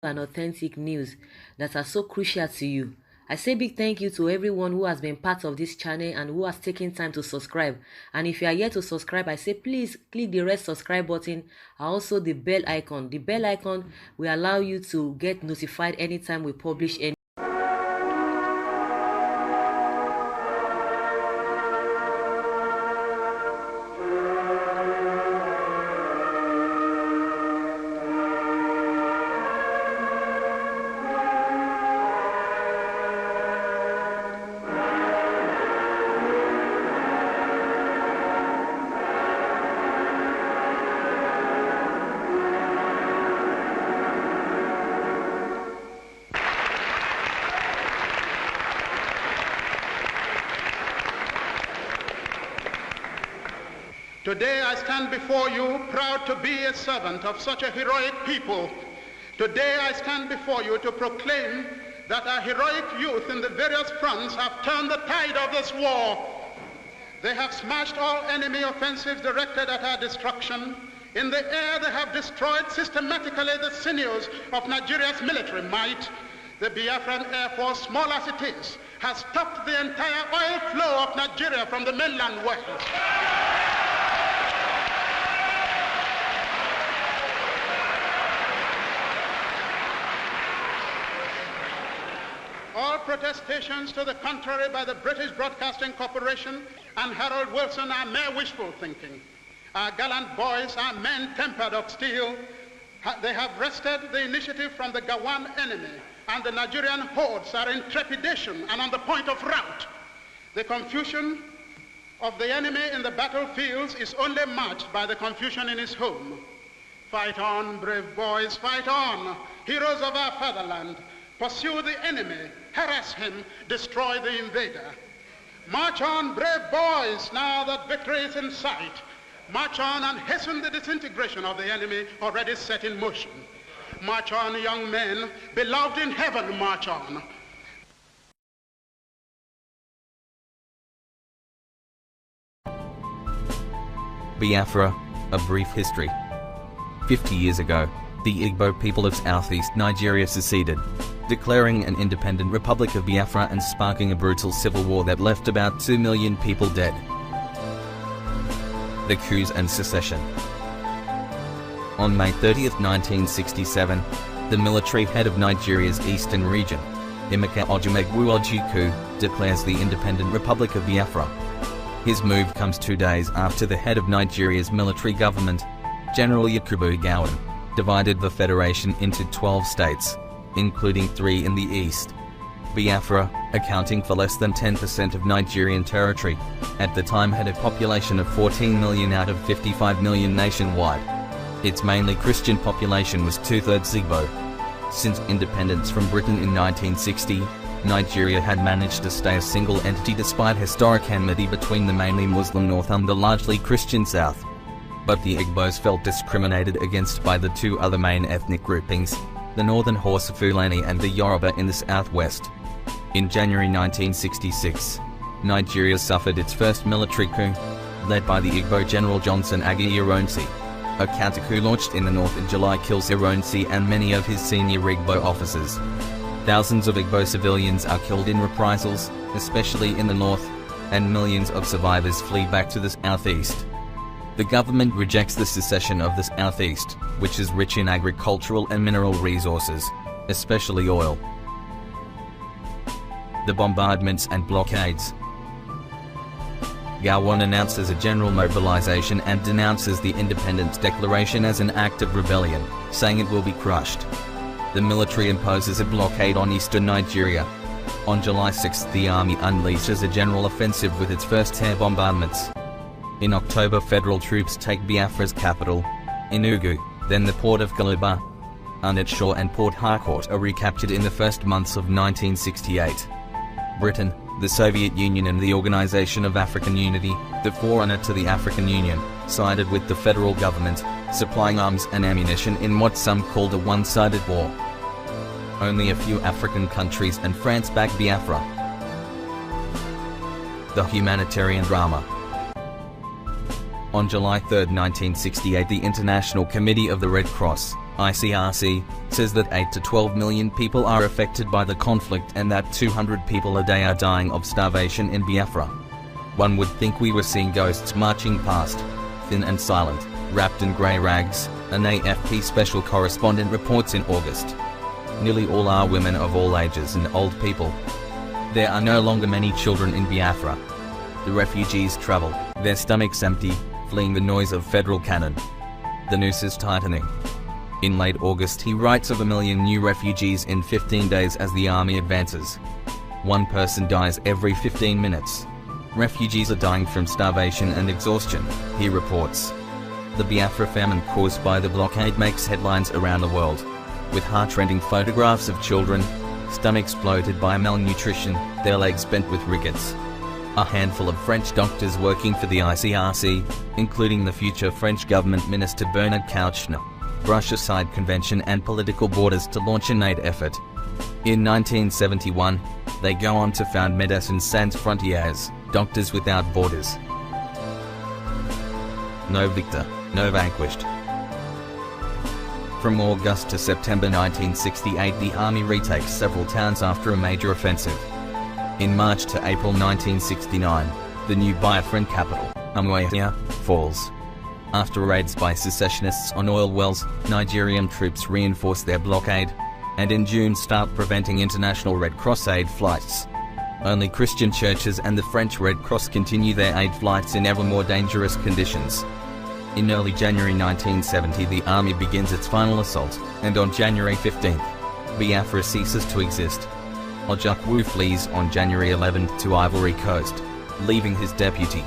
and authentic news that are so crucial to you. I say big thank you to everyone who has been part of this channel and who has taken time to subscribe. And if you are yet to subscribe, I say please click the red subscribe button and also the bell icon. The bell icon will allow you to get notified anytime we publish any. Today I stand before you proud to be a servant of such a heroic people. Today I stand before you to proclaim that our heroic youth in the various fronts have turned the tide of this war. They have smashed all enemy offensives directed at our destruction. In the air they have destroyed systematically the sinews of Nigeria's military might. The Biafran Air Force, small as it is, has stopped the entire oil flow of Nigeria from the mainland west. All protestations to the contrary by the British Broadcasting Corporation and Harold Wilson are mere wishful thinking. Our gallant boys are men tempered of steel. They have wrested the initiative from the Gawan enemy, and the Nigerian hordes are in trepidation and on the point of rout. The confusion of the enemy in the battlefields is only matched by the confusion in his home. Fight on, brave boys, fight on, heroes of our fatherland. Pursue the enemy, harass him, destroy the invader. March on, brave boys, now that victory is in sight. March on and hasten the disintegration of the enemy already set in motion. March on, young men, beloved in heaven, march on. Biafra, a brief history. 50 years ago, the Igbo people of southeast Nigeria seceded, declaring an independent Republic of Biafra and sparking a brutal civil war that left about 2 million people dead. The coups and secession. On May 30, 1967, the military head of Nigeria's eastern region, Emeka Odumegwu Ojukwu, declares the independent Republic of Biafra. His move comes 2 days after the head of Nigeria's military government, General Yakubu Gowon, divided the federation into 12 states, including 3 in the east. Biafra, accounting for less than 10% of Nigerian territory, at the time had a population of 14 million out of 55 million nationwide. Its mainly Christian population was 2/3 Igbo. Since independence from Britain in 1960, Nigeria had managed to stay a single entity despite historic enmity between the mainly Muslim north and the largely Christian south. But the Igbos felt discriminated against by the 2 other main ethnic groupings, the Northern Hausa Fulani and the Yoruba in the southwest. In January 1966, Nigeria suffered its first military coup, led by the Igbo General Johnson Agi Ironsi. A counter-coup launched in the north in July kills Ironsi and many of his senior Igbo officers. Thousands of Igbo civilians are killed in reprisals, especially in the north, and millions of survivors flee back to the southeast. The government rejects the secession of the southeast, which is rich in agricultural and mineral resources, especially oil. The bombardments and blockades. Gowon announces a general mobilization and denounces the independence declaration as an act of rebellion, saying it will be crushed. The military imposes a blockade on eastern Nigeria. On July 6, the army unleashes a general offensive with its first air bombardments. In October, federal troops take Biafra's capital, Enugu, then the port of Calabar. Onitsha and Port Harcourt are recaptured in the first months of 1968. Britain, the Soviet Union and the Organization of African Unity, the forerunner to the African Union, sided with the federal government, supplying arms and ammunition in what some called a one-sided war. Only a few African countries and France backed Biafra. The humanitarian drama. On July 3, 1968, the International Committee of the Red Cross, ICRC says that 8 to 12 million people are affected by the conflict and that 200 people a day are dying of starvation in Biafra. One would think we were seeing ghosts marching past, thin and silent, wrapped in grey rags, an AFP special correspondent reports in August. Nearly all are women of all ages and old people. There are no longer many children in Biafra. The refugees travel, their stomachs empty, fleeing the noise of federal cannon. The noose is tightening. In late August, he writes of 1 million new refugees in 15 days as the army advances. One person dies every 15 minutes. Refugees are dying from starvation and exhaustion, he reports. The Biafra famine caused by the blockade makes headlines around the world, with heart-rending photographs of children, stomachs bloated by malnutrition, their legs bent with rickets. A handful of French doctors working for the ICRC, including the future French government minister Bernard Kouchner, brush aside convention and political borders to launch an aid effort. In 1971, they go on to found Médecins Sans Frontières, Doctors Without Borders. No victor, no vanquished. From August to September 1968, the army retakes several towns after a major offensive. In March to April 1969, the new Biafran capital, Umuahia, falls. After raids by secessionists on oil wells, Nigerian troops reinforce their blockade, and in June start preventing International Red Cross aid flights. Only Christian churches and the French Red Cross continue their aid flights in ever more dangerous conditions. In early January 1970, the army begins its final assault, and on January 15th, Biafra ceases to exist. Ojukwu flees on January 11th to Ivory Coast, leaving his deputy,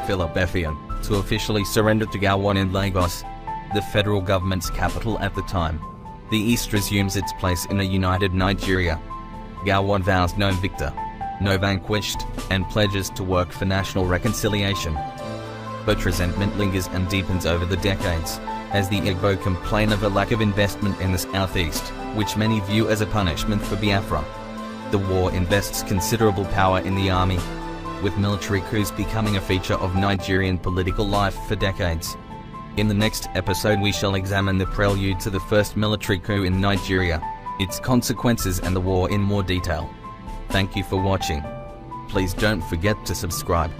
Philip Effiong, to officially surrender to Gowon in Lagos, the federal government's capital at the time. The East resumes its place in a united Nigeria. Gowon vows no victor, no vanquished, and pledges to work for national reconciliation. But resentment lingers and deepens over the decades, as the Igbo complain of a lack of investment in the southeast, which many view as a punishment for Biafra. The war invests considerable power in the army, with military coups becoming a feature of Nigerian political life for decades. In the next episode we shall examine the prelude to the first military coup in Nigeria, its consequences and the war in more detail. Thank you for watching. Please don't forget to subscribe.